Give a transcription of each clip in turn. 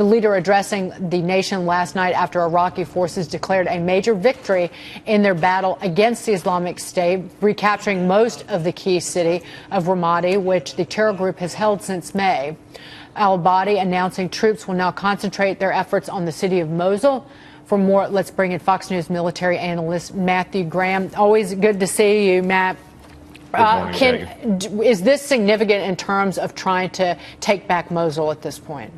The leader addressing the nation last night after Iraqi forces declared a major victory in their battle against the Islamic State, recapturing most of the key city of Ramadi, which the terror group has held since May. Al-Abadi announcing troops will now concentrate their efforts on the city of Mosul. For more, let's bring in Fox News military analyst Matthew Graham. Always good to see you, Matt. Is this significant in terms of trying to take back Mosul at this point?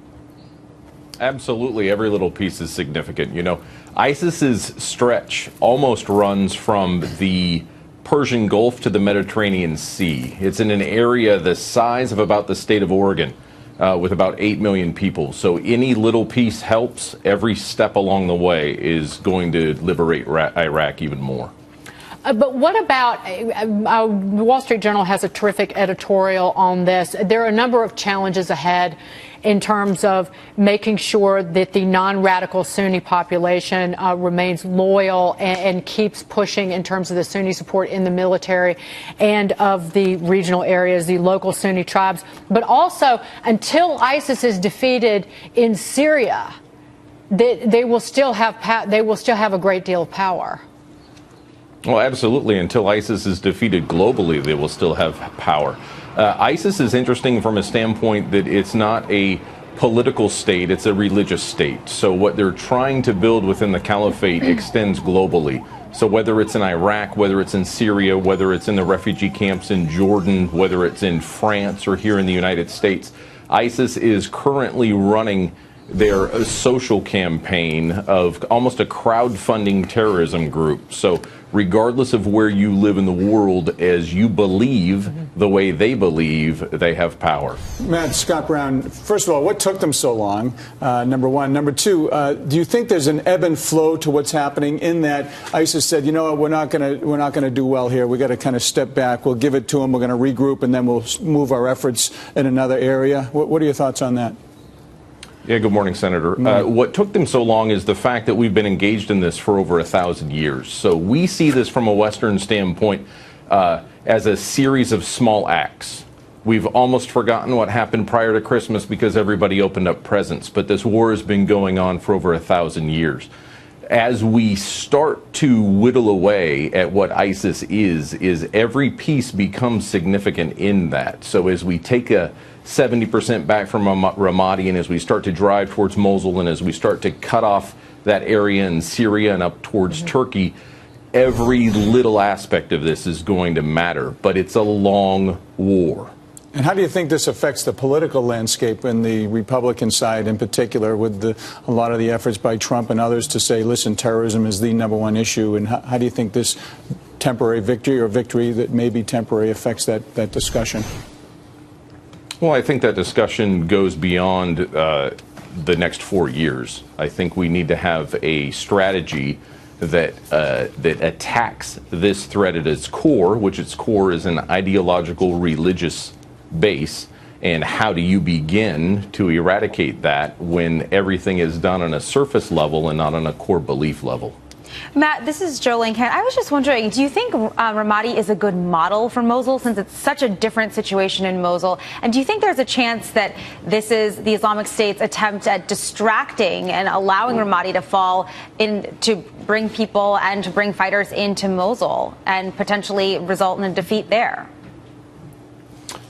Absolutely. Every little piece is significant. You know, ISIS's stretch almost runs from the Persian Gulf to the Mediterranean Sea. It's in an area the size of about the state of Oregon, with about 8 million people. So any little piece helps. Every step along the way is going to liberate Iraq even more. But what about, the Wall Street Journal has a terrific editorial on this. There are a number of challenges ahead in terms of making sure that the non-radical Sunni population remains loyal and keeps pushing in terms of the Sunni support in the military and of the regional areas, the local Sunni tribes. But also, until ISIS is defeated in Syria, they will still have a great deal of power. Well, absolutely. Until ISIS is defeated globally, they will still have power. ISIS is interesting from a standpoint that it's not a political state, it's a religious state. So what they're trying to build within the caliphate extends globally. So whether it's in Iraq, whether it's in Syria, whether it's in the refugee camps in Jordan, whether it's in France or here in the United States, ISIS is currently running their social campaign of almost a crowdfunding terrorism group. So regardless of where you live in the world, as you believe the way they believe, they have power. Matt, Scott Brown, first of all, what took them so long? Number one. Number two, do you think there's an ebb and flow to what's happening in that ISIS said, you know what, we're not going to do well here. We got to kind of step back. We'll give it to them. We're going to regroup, and then we'll move our efforts in another area. What are your thoughts on that? Yeah, good morning, Senator. What took them so long is the fact that we've been engaged in this for over 1,000 years. So we see this from a Western standpoint as a series of small acts. We've almost forgotten what happened prior to Christmas because everybody opened up presents, but this war has been going on for over 1,000 years. As we start to whittle away at what ISIS is every piece becomes significant in that. So as we take a 70% back from Ramadi, and as we start to drive towards Mosul, and as we start to cut off that area in Syria and up towards Turkey, every little aspect of this is going to matter. But it's a long war. And how do you think this affects the political landscape in the Republican side in particular, with a lot of the efforts by Trump and others to say, listen, terrorism is the #1 issue? And how do you think this temporary victory or victory that may be temporary affects that discussion? Well, I think that discussion goes beyond the next 4 years. I think we need to have a strategy that attacks this threat at its core, which its core is an ideological religious base. And how do you begin to eradicate that when everything is done on a surface level and not on a core belief level? Matt, this is Jo Ling. I was just wondering, do you think Ramadi is a good model for Mosul, since it's such a different situation in Mosul? And do you think there's a chance that this is the Islamic State's attempt at distracting and allowing Ramadi to fall in to bring people and to bring fighters into Mosul and potentially result in a defeat there?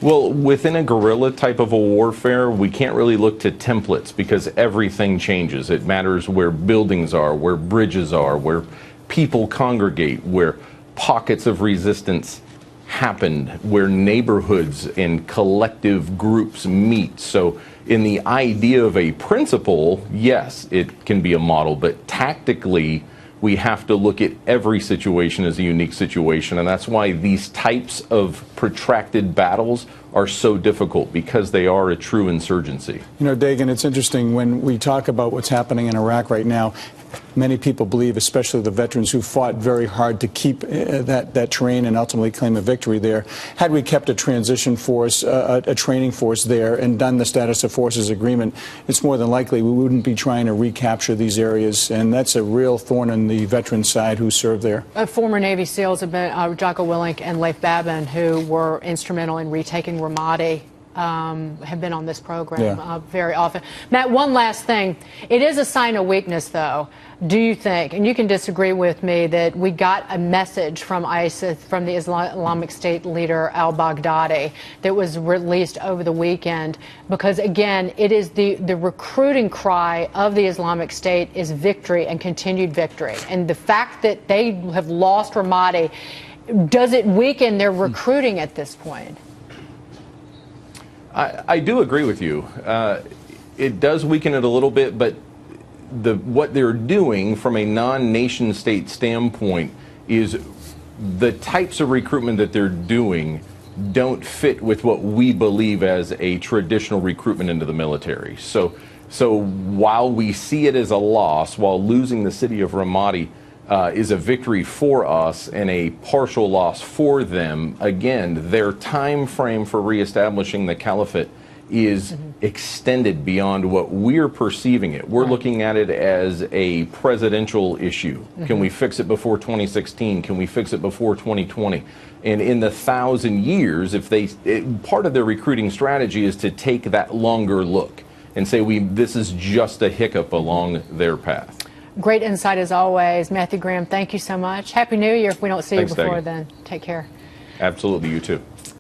Well, within a guerrilla type of a warfare, we can't really look to templates because everything changes. It matters where buildings are, where bridges are, where people congregate, where pockets of resistance happen, where neighborhoods and collective groups meet. So in the idea of a principle, yes, it can be a model, but tactically, we have to look at every situation as a unique situation, and that's why these types of protracted battles are so difficult, because they are a true insurgency. You know, Dagen, it's interesting when we talk about what's happening in Iraq right now. Many people believe, especially the veterans who fought very hard to keep that terrain and ultimately claim a victory there, had we kept a transition force, a training force there, and done the status of forces agreement, it's more than likely we wouldn't be trying to recapture these areas, and that's a real thorn in the veteran side who served there. Former Navy SEALs have been Jocko Willink and Leif Babin, who were instrumental in retaking Ramadi. have been on this program very often. Matt, one last thing. It is a sign of weakness, though. Do you think, and you can disagree with me, that we got a message from ISIS, from the Islamic State leader al-Baghdadi, that was released over the weekend? Because, again, it is the recruiting cry of the Islamic State is victory and continued victory. And the fact that they have lost Ramadi, does it weaken their recruiting at this point? I do agree with you. It does weaken it a little bit, but what they're doing from a non-nation state standpoint is the types of recruitment that they're doing don't fit with what we believe as a traditional recruitment into the military. So while we see it as a loss, while losing the city of Ramadi is a victory for us and a partial loss for them, again, their time frame for reestablishing the caliphate is extended beyond what we're perceiving it. We're looking at it as a presidential issue. Can we fix it before 2016? Can we fix it before 2020? And in the 1,000 years, part of their recruiting strategy is to take that longer look and say, this is just a hiccup along their path. Great insight as always. Matthew Graham, thank you so much. Happy New Year if we don't see you before Dagen. then. Take care. Absolutely, you too.